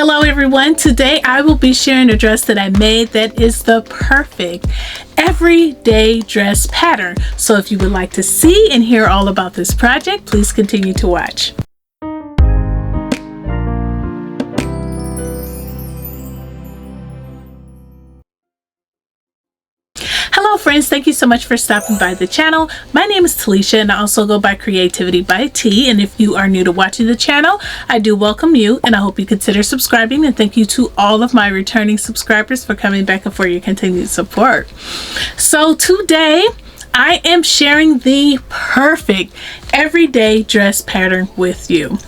Hello everyone, today I will be sharing a dress that I made that is the perfect everyday dress pattern. So if you would like to see and hear all about this project, please continue to watch. Hello friends, thank you so much for stopping by the channel. My name is Talisha and I also go by CreativiTeeByT, and if you are new to watching the channel, I do welcome you and I hope you consider subscribing, and thank you to all of my returning subscribers for coming back and for your continued support. So today I am sharing the perfect everyday dress pattern with you.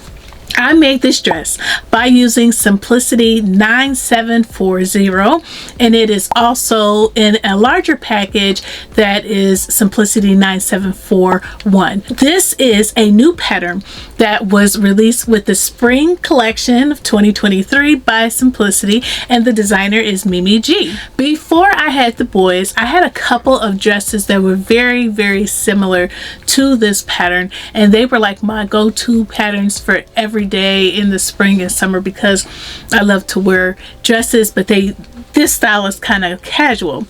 I made this dress by using Simplicity 9740, and it is also in a larger package that is Simplicity 9741. This is a new pattern that was released with the spring collection of 2023 by Simplicity, and the designer is Mimi G. Before I had the boys, I had a couple of dresses that were very similar to this pattern, and they were like my go-to patterns for every day in the spring and summer because I love to wear dresses, but this style is kind of casual.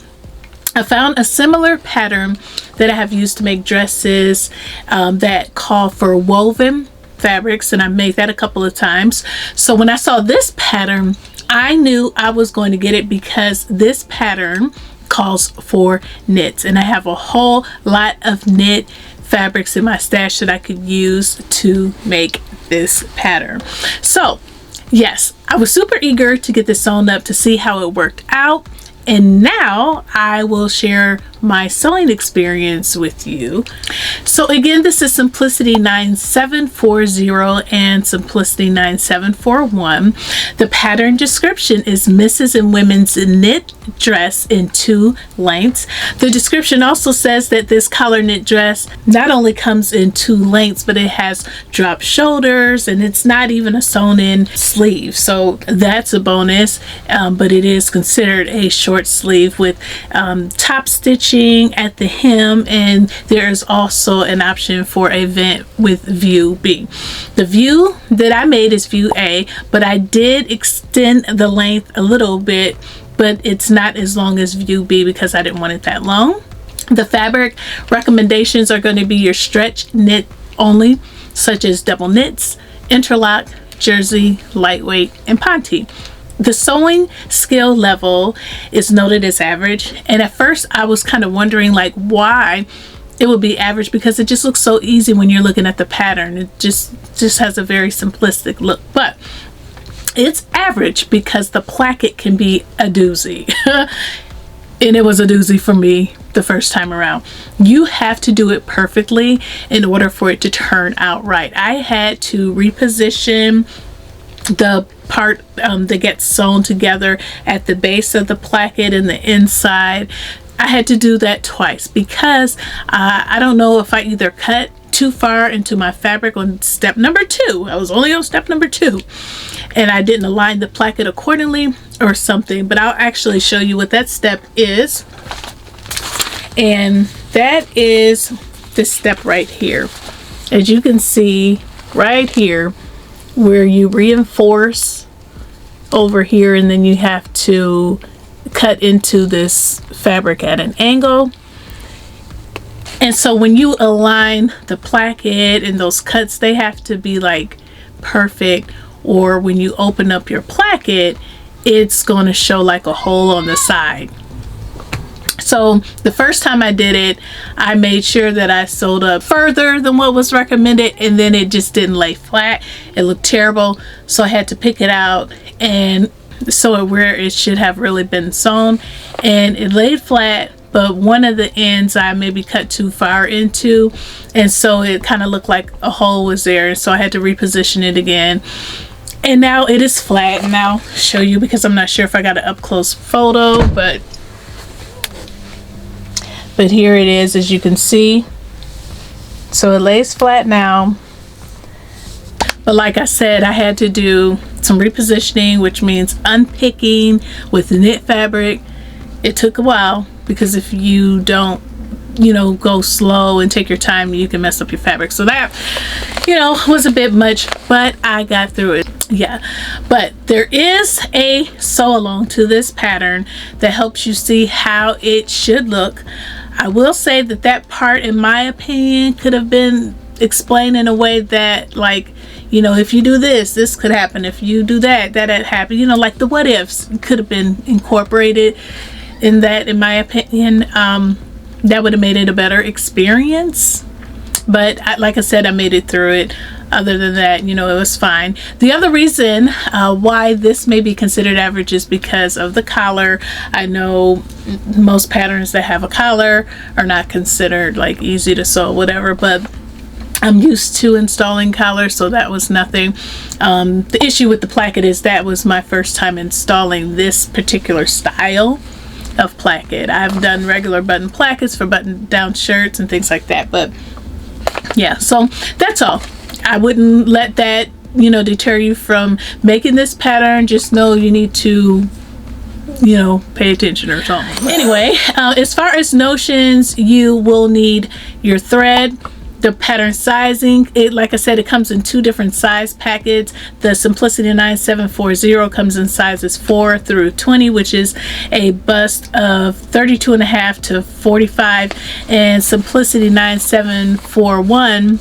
I found a similar pattern that I have used to make dresses that call for woven fabrics, and I made that a couple of times. So when I saw this pattern, I knew I was going to get it because this pattern calls for knits, and I have a whole lot of knit fabrics in my stash that I could use to make this pattern. So yes, I was super eager to get this sewn up to see how it worked out, and now I will share my sewing experience with you. So again, this is Simplicity 9740 and Simplicity 9741. The pattern description is Mrs. and Women's knit dress in 2 lengths. The description also says that this collar knit dress not only comes in 2 lengths, but it has drop shoulders, and it's not even a sewn in sleeve, so that's a bonus. But it is considered a short sleeve with top stitching at the hem, and there is also an option for a vent with view B. The view that I made is view A, but I did extend the length a little bit, but it's not as long as view B because I didn't want it that long. The fabric recommendations are going to be your stretch knit only, such as double knits, interlock, jersey, lightweight, and ponte. The sewing skill level is noted as average, and at first I was kind of wondering like why it would be average, because it just looks so easy when you're looking at the pattern. It just has a very simplistic look, but it's average because the placket can be a doozy. And it was a doozy for me the first time around. You have to do it perfectly in order for it to turn out right. I had to reposition the part that gets sewn together at the base of the placket and the inside. I had to do that twice because I don't know if I either cut too far into my fabric on step number 2. I was only on step number 2 and I didn't align the placket accordingly or something, but I'll actually show you what that step is. And that is this step right here. As you can see right here, where you reinforce over here, and then you have to cut into this fabric at an angle. And so when you align the placket and those cuts, they have to be like perfect, or when you open up your placket, it's going to show like a hole on the side. So the first time I did it, I made sure that I sewed up further than what was recommended, and then it just didn't lay flat. It looked terrible, so I had to pick it out and sew it where it should have really been sewn, and it laid flat, but one of the ends I maybe cut too far into, and so it kind of looked like a hole was there, so I had to reposition it again. And now it is flat, and I'll show you because I'm not sure if I got an up-close photo, but here it is, as you can see. So it lays flat now, but like I said, I had to do some repositioning, which means unpicking with knit fabric. It took a while because if you don't, go slow and take your time, you can mess up your fabric. So that, was a bit much, but I got through it. Yeah, but there is a sew along to this pattern that helps you see how it should look. I will say that that part, in my opinion, could have been explained in a way that, like, you know, if you do this, this could happen. If you do that, that happen. You know, like the what ifs could have been incorporated in that, in my opinion. That would have made it a better experience. But like I said, I made it through it. Other than that, you know, it was fine. The other reason why this may be considered average is because of the collar. I know most patterns that have a collar are not considered like easy to sew, whatever, but I'm used to installing collars, so that was nothing. The issue with the placket is that was my first time installing this particular style of placket. I've done regular button plackets for button down shirts and things like that, but yeah, so that's all. I wouldn't let that, you know, deter you from making this pattern. Just know you need to, you know, pay attention or something. Anyway, as far as notions, you will need your thread, the pattern sizing. It, like I said, it comes in 2 different size packets. The Simplicity 9740 comes in sizes 4 through 20, which is a bust of 32.5 to 45, and Simplicity 9741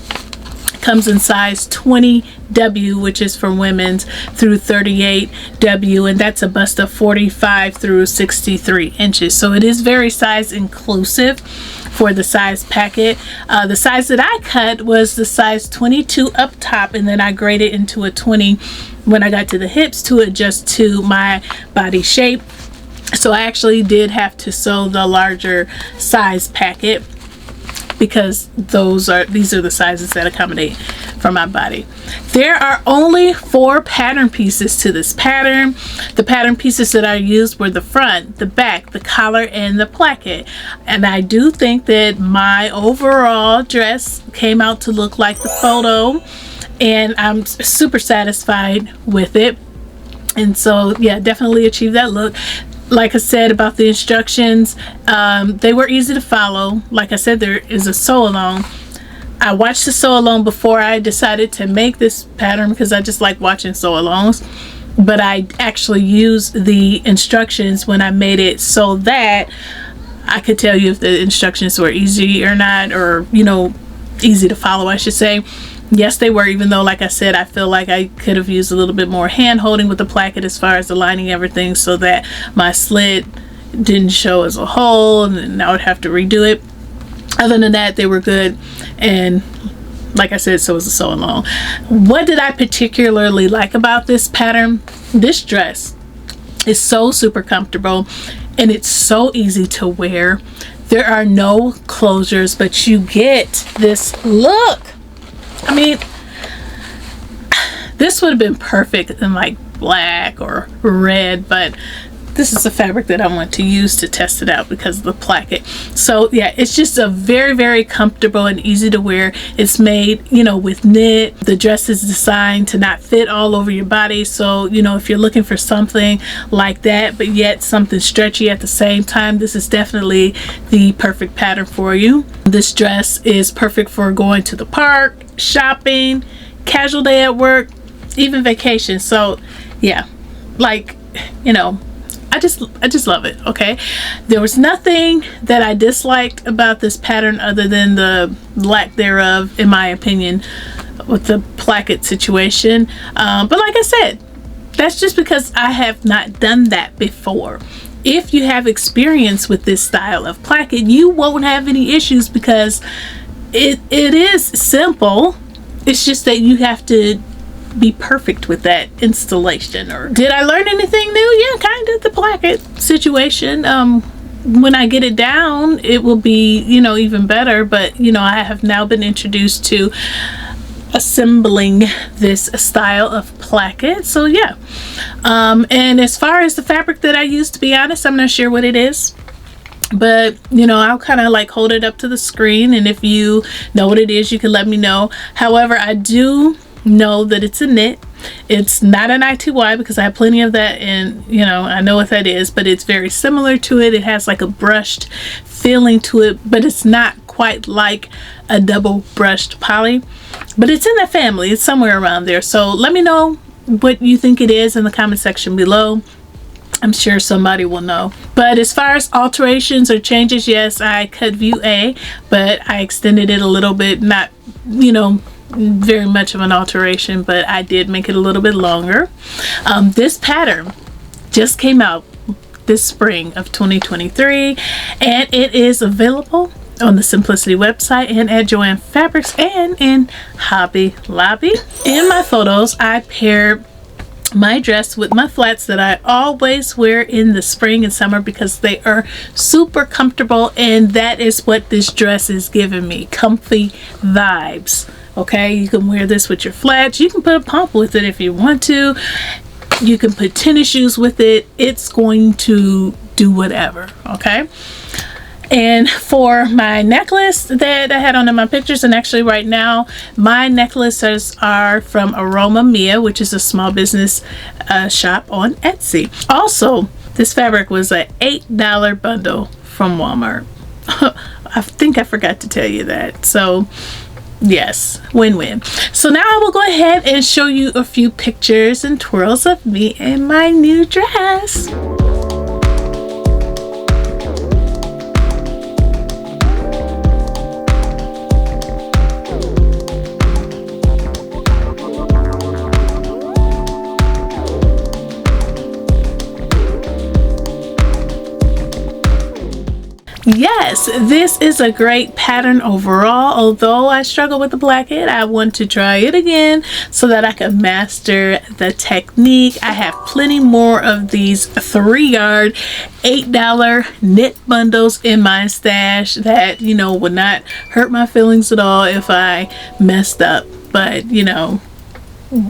comes in size 20W, which is for women's, through 38W, and that's a bust of 45 through 63 inches. So it is very size inclusive for the size packet. The size that I cut was the size 22 up top, and then I graded into a 20 when I got to the hips to adjust to my body shape. So I actually did have to sew the larger size packet, because these are the sizes that accommodate for my body. There are only 4 pattern pieces to this pattern. The pattern pieces that I used were the front, the back, the collar, and the placket. And I do think that my overall dress came out to look like the photo, and I'm super satisfied with it. And so yeah, definitely achieved that look. Like I said about the instructions, they were easy to follow. Like I said, there is a sew along. I watched the sew along before I decided to make this pattern, because I just like watching sew alongs. But I actually used the instructions when I made it, so that I could tell you if the instructions were easy or not, or, you know, easy to follow, I should say. Yes, they were, even though, like I said, I feel like I could have used a little bit more hand holding with the placket as far as aligning everything so that my slit didn't show as a whole, and then I would have to redo it. Other than that, they were good, and like I said, so was the sew along. What did I particularly like about this pattern? This dress is so super comfortable, and it's so easy to wear. There are no closures, but you get this look. I mean, this would have been perfect in like black or red, but this is the fabric that I want to use to test it out because of the placket. So yeah, it's just a very, very comfortable and easy to wear. It's made, you know, with knit. The dress is designed to not fit all over your body. So, you know, if you're looking for something like that, but yet something stretchy at the same time, this is definitely the perfect pattern for you. This dress is perfect for going to the park, shopping, casual day at work, even vacation. So yeah, like, you know, I just love it. Okay, there was nothing that I disliked about this pattern other than the lack thereof, in my opinion, with the placket situation. But like I said, that's just because I have not done that before. If you have experience with this style of placket, you won't have any issues, because it is simple. It's just that you have to be perfect with that installation. Or did I learn anything new? Yeah, kind of. The placket situation, when I get it down, it will be, you know, even better. But you know, I have now been introduced to assembling this style of placket. So yeah, and as far as the fabric that I use, to be honest, I'm not sure what it is, but you know, I'll kind of like hold it up to the screen, and if you know what it is, you can let me know. However, I do know that it's a knit. It's not an ITY, because I have plenty of that, and you know, I know what that is, but it's very similar to it. It has like a brushed feeling to it, but it's not quite like a double brushed poly, but it's in that family. It's somewhere around there. So let me know what you think it is in the comment section below. I'm sure somebody will know. But as far as alterations or changes, yes, I cut view A, but I extended it a little bit. Not, you know, very much of an alteration, but I did make it a little bit longer. This pattern just came out this spring of 2023, and it is available on the Simplicity website and at Joann Fabrics and in Hobby Lobby. In my photos, I paired my dress with my flats that I always wear in the spring and summer because they are super comfortable, and that is what this dress is giving me, comfy vibes. Okay, you can wear this with your flats. You can put a pump with it if you want to. You can put tennis shoes with it. It's going to do whatever. Okay. And for my necklace that I had on in my pictures, and actually right now my necklaces are from Aroma Mia, which is a small business shop on Etsy. Also, this fabric was an $8 bundle from Walmart. I think I forgot to tell you that. So yes, win-win. So now I will go ahead and show you a few pictures and twirls of me in my new dress. Yes, this is a great pattern overall. Although I struggle with the blackhead, I want to try it again so that I can master the technique. I have plenty more of these 3-yard $8 knit bundles in my stash that, you know, would not hurt my feelings at all if I messed up. But, you know,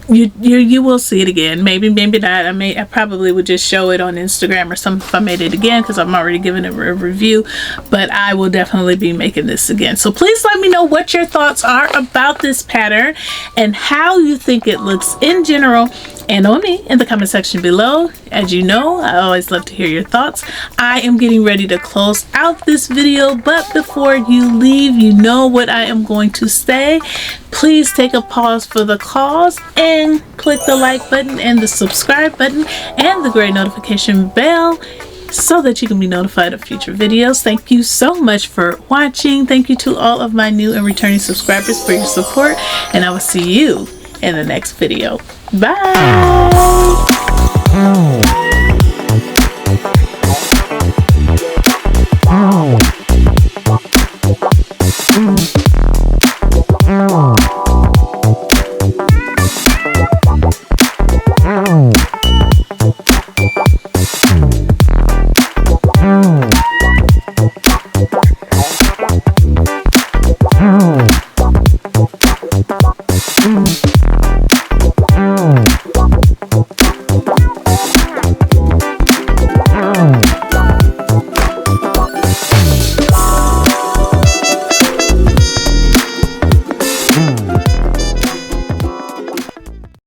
you will see it again. Maybe not. I probably would just show it on Instagram or something if I made it again, because I'm already giving it a review. But I will definitely be making this again. So please let me know what your thoughts are about this pattern and how you think it looks in general, and on me in the comment section below. As you know, I always love to hear your thoughts. I am getting ready to close out this video, but before you leave, you know what I am going to say. Please take a pause for the cause and click the like button and the subscribe button and the great notification bell so that you can be notified of future videos. Thank you so much for watching. Thank you to all of my new and returning subscribers for your support, and I will see you in the next video. Bye. Oh.